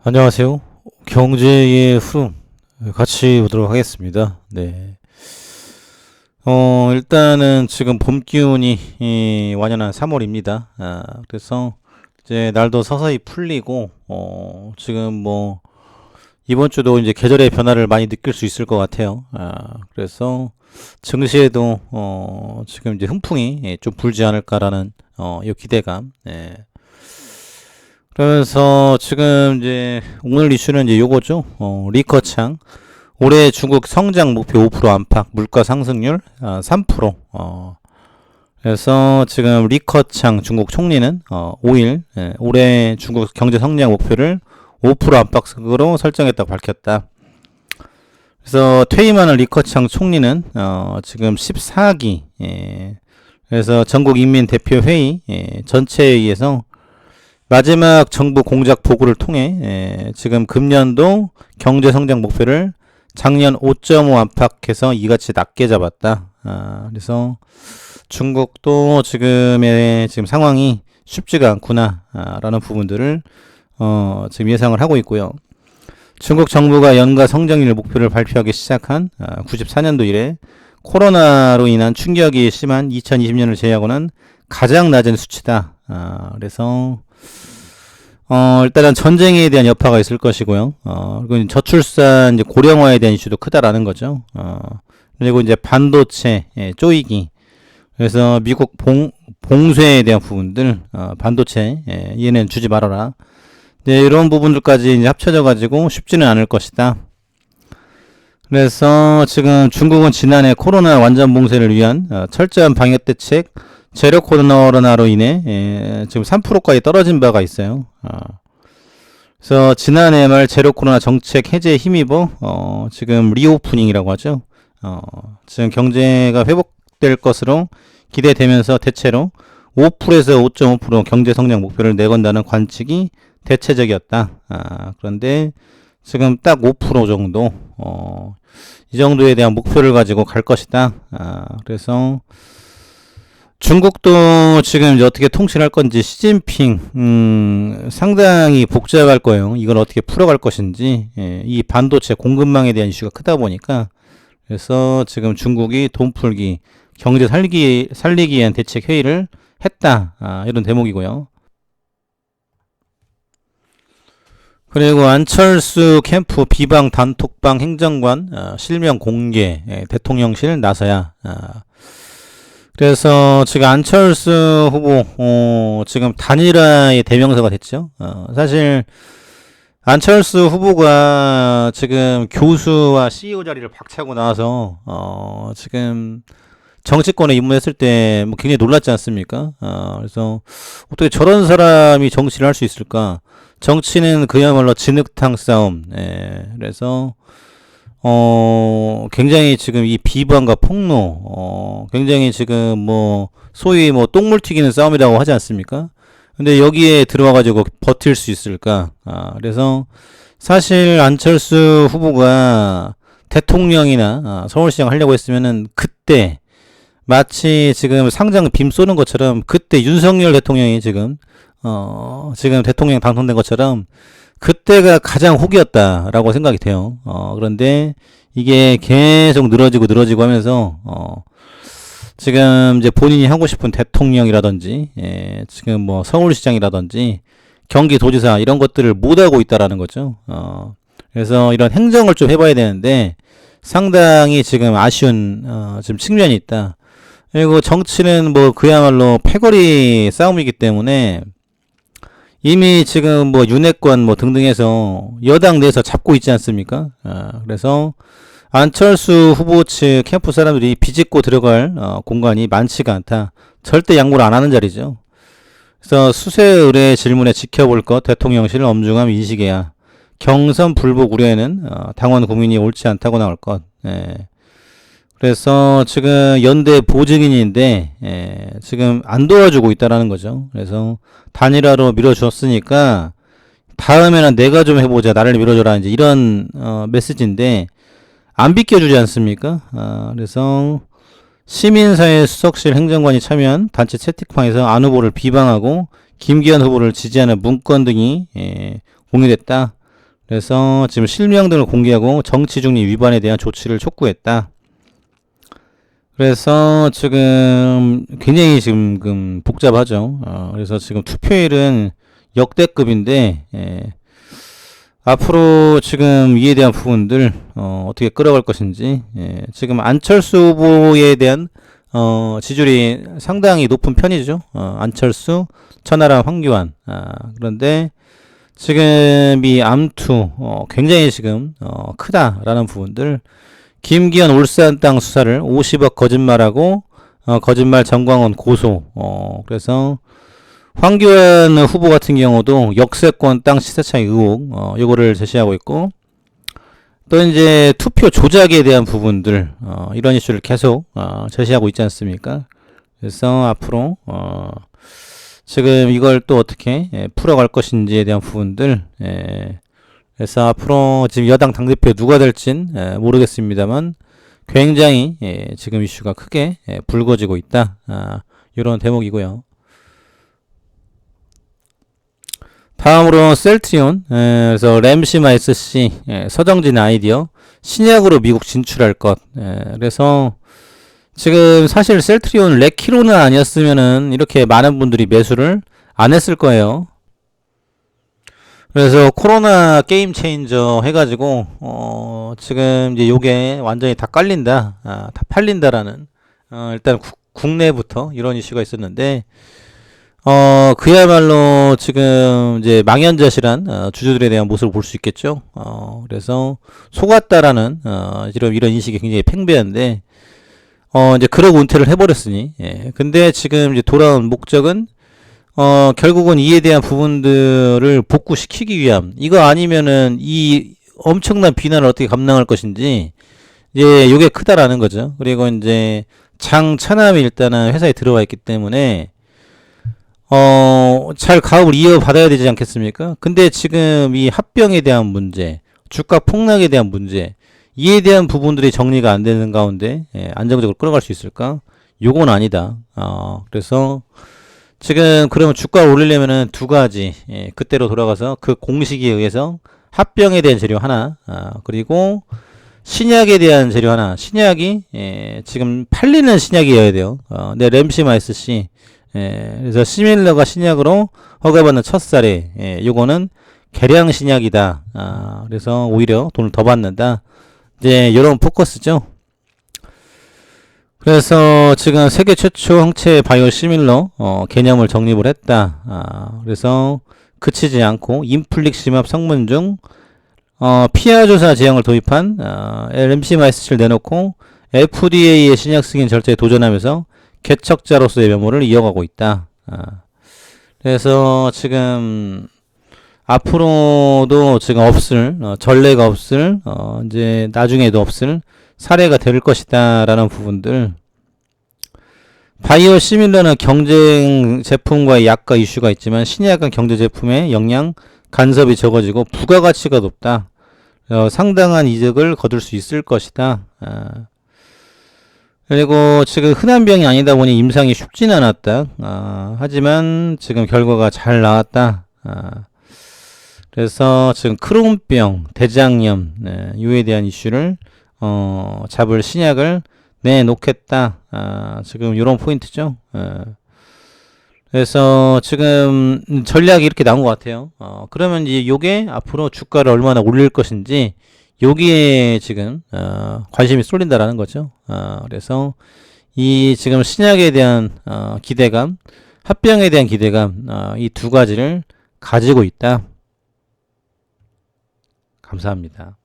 안녕하세요. 경제의 흐름 같이 보도록 하겠습니다. 네. 일단은 지금 봄 기운이 완연한 3월입니다. 그래서 이제 날도 서서히 풀리고 지금 뭐 이번 주도 이제 계절의 변화를 많이 느낄 수 있을 것 같아요. 그래서 증시에도 지금 이제 훈풍이 좀 불지 않을까라는 이 기대감. 예. 그래서 지금 이제 오늘 이슈는 이제 요거죠. 리커창 올해 중국 성장 목표 5% 안팎, 물가 상승률 3%. 그래서 지금 리커창 중국 총리는 5일 올해 중국 경제 성장 목표를 5% 안팎으로 설정했다고 밝혔다. 그래서 퇴임하는 리커창 총리는 지금 14기 그래서 전국인민대표회의 전체 회의에서 마지막 정부 공작 보고를 통해 지금 금년도 경제 성장 목표를 작년 5.5 안팎해서 이같이 낮게 잡았다. 그래서 중국도 지금의 지금 상황이 쉽지가 않구나라는 부분들을 지금 예상을 하고 있고요. 중국 정부가 연가 성장률 목표를 발표하기 시작한 94년도 이래 코로나로 인한 충격이 심한 2020년을 제외하고는 가장 낮은 수치다. 그래서 일단은 전쟁에 대한 여파가 있을 것이고요. 그리고 저출산, 이제 고령화에 대한 이슈도 크다라는 거죠. 그리고 이제 반도체 쪼이기. 그래서 미국 봉쇄에 대한 부분들, 반도체 얘는 주지 말아라. 네, 이런 부분들까지 이제 합쳐져 가지고 쉽지는 않을 것이다. 그래서 지금 중국은 지난해 코로나 완전 봉쇄를 위한 철저한 방역 대책 제로 코로나로 인해 지금 3%까지 떨어진 바가 있어요. 그래서 지난해 말 제로 코로나 정책 해제에 힘입어 지금 리오프닝이라고 하죠. 지금 경제가 회복될 것으로 기대되면서 대체로 5%에서 5.5% 경제 성장 목표를 내건다는 관측이 대체적이었다. 그런데 지금 딱 5% 정도 이 정도에 대한 목표를 가지고 갈 것이다. 그래서 중국도 지금 이제 어떻게 통치할 건지 시진핑 상당히 복잡할 거예요. 이걸 어떻게 풀어갈 것인지 이 반도체 공급망에 대한 이슈가 크다 보니까 그래서 지금 중국이 돈 풀기 경제 살리기 위한 대책 회의를 했다. 이런 대목이고요. 그리고 안철수 캠프 비방 단톡방 행정관 실명 공개 대통령실 나서야. 그래서 지금 안철수 후보 지금 단일화의 대명사가 됐죠. 사실 안철수 후보가 지금 교수와 CEO 자리를 박차고 나와서 지금 정치권에 입문했을 때 뭐 굉장히 놀랐지 않습니까? 그래서 어떻게 저런 사람이 정치를 할 수 있을까? 정치는 그야말로 진흙탕 싸움. 그래서 굉장히 지금 이 비방과 폭로, 굉장히 지금 뭐, 소위 뭐, 똥물 튀기는 싸움이라고 하지 않습니까? 근데 여기에 들어와가지고 버틸 수 있을까? 그래서 사실 안철수 후보가 대통령이나 서울시장 하려고 했으면은 그때 마치 지금 상장 빔 쏘는 것처럼 그때 윤석열 대통령이 지금 대통령 당선된 것처럼 그때가 가장 혹이었다라고 생각이 돼요. 그런데 이게 계속 늘어지고 하면서, 지금 이제 본인이 하고 싶은 대통령이라든지, 지금 뭐 서울시장이라든지, 경기도지사 이런 것들을 못하고 있다라는 거죠. 그래서 이런 행정을 좀 해봐야 되는데, 상당히 지금 아쉬운, 지금 측면이 있다. 그리고 정치는 뭐 그야말로 패거리 싸움이기 때문에, 이미 지금 뭐 윤핵관 뭐 등등 해서 여당 내에서 잡고 있지 않습니까? 그래서 안철수 후보 측 캠프 사람들이 비집고 들어갈 공간이 많지가 않다. 절대 양보를 안 하는 자리죠. 그래서 수세 의뢰 질문에 지켜볼 것 대통령실 엄중함 인식해야 경선 불복 우려에는 당원 국민이 옳지 않다고 나올 것. 그래서 지금 연대 보증인인데 지금 안 도와주고 있다라는 거죠. 그래서 단일화로 밀어주었으니까 다음에는 내가 좀 해보자, 나를 밀어줘라, 이제 이런 메시지인데 안 비켜주지 않습니까? 그래서 시민사회 수석실 행정관이 참여한 단체 채팅방에서 안 후보를 비방하고 김기현 후보를 지지하는 문건 등이 공유됐다. 그래서 지금 실명 등을 공개하고 정치 중립 위반에 대한 조치를 촉구했다. 그래서 지금 굉장히 지금 복잡하죠. 그래서 지금 투표율은 역대급인데, 앞으로 지금 이에 대한 부분들 어떻게 끌어갈 것인지, 지금 안철수 후보에 대한 지지율이 상당히 높은 편이죠. 안철수, 천하람, 황교안. 그런데 지금 이 암투 굉장히 지금 크다라는 부분들. 김기현 울산 땅 수사를 50억 거짓말하고 거짓말 정광훈 고소. 그래서 황교안 후보 같은 경우도 역세권 땅 시세 차익 의혹 요거를 제시하고 있고, 또 이제 투표 조작에 대한 부분들 이런 이슈를 계속 제시하고 있지 않습니까? 그래서 앞으로 지금 이걸 또 어떻게 풀어갈 것인지에 대한 부분들, 그래서 앞으로 지금 여당 당대표 누가 될진 모르겠습니다만 굉장히 지금 이슈가 크게 불거지고 있다. 이런 대목이고요. 다음으로 셀트리온, 그래서 램시마 SC, 서정진 아이디어, 신약으로 미국 진출할 것. 그래서 지금 사실 셀트리온 레키로는 아니었으면은 이렇게 많은 분들이 매수를 안 했을 거예요. 그래서 코로나 게임 체인저 해가지고 지금 이제 요게 완전히 다 깔린다, 다 팔린다라는 일단 국내부터 이런 이슈가 있었는데, 그야말로 지금 이제 망연자실한 주주들에 대한 모습을 볼 수 있겠죠. 그래서 속았다라는 이런 인식이 굉장히 팽배한데, 이제 그러고 은퇴를 해버렸으니, 근데 지금 이제 돌아온 목적은 결국은 이에 대한 부분들을 복구시키기 위함. 이거 아니면은 이 엄청난 비난을 어떻게 감당할 것인지, 이제 요게 크다라는 거죠. 그리고 이제 장차남이 일단은 회사에 들어와 있기 때문에 잘 가업을 이어받아야 되지 않겠습니까? 근데 지금 이 합병에 대한 문제, 주가 폭락에 대한 문제, 이에 대한 부분들이 정리가 안 되는 가운데 안정적으로 끌어갈 수 있을까? 요건 아니다. 그래서 지금 그러면 주가를 올리려면은 두 가지, 그때로 돌아가서 그 공식에 의해서 합병에 대한 재료 하나, 그리고 신약에 대한 재료 하나. 신약이 지금 팔리는 신약이어야 돼요. 네, 램시마 SC, 그래서 시밀러가 신약으로 허가받는 첫 사례, 요거는 개량 신약이다. 그래서 오히려 돈을 더 받는다. 이제 이런 포커스죠. 그래서 지금 세계 최초 항체 바이오 시밀러 개념을 정립을 했다. 그래서 그치지 않고 인플릭시맙 성분 중 피하 조사 제형을 도입한 램시마 SC를 내놓고 FDA의 신약 승인 절차에 도전하면서 개척자로서의 면모를 이어가고 있다. 그래서 지금 앞으로도 지금 없을 전례가 없을 이제 나중에도 없을 사례가 될 것이다라는 부분들. 바이오 시밀러는 경쟁 제품과의 약가 이슈가 있지만 신약은 경제 제품의 영양 간섭이 적어지고 부가가치가 높다. 상당한 이득을 거둘 수 있을 것이다. 그리고 지금 흔한 병이 아니다 보니 임상이 쉽진 않았다. 하지만 지금 결과가 잘 나왔다. 그래서 지금 크론병, 대장염, 이에 대한 이슈를 잡을 신약을 내놓겠다. 지금 이런 포인트죠. 그래서 지금 전략이 이렇게 나온 것 같아요. 그러면 이제 요게 앞으로 주가를 얼마나 올릴 것인지 여기에 지금 관심이 쏠린다라는 거죠. 그래서 이 지금 신약에 대한 기대감, 합병에 대한 기대감, 이 두 가지를 가지고 있다. 감사합니다.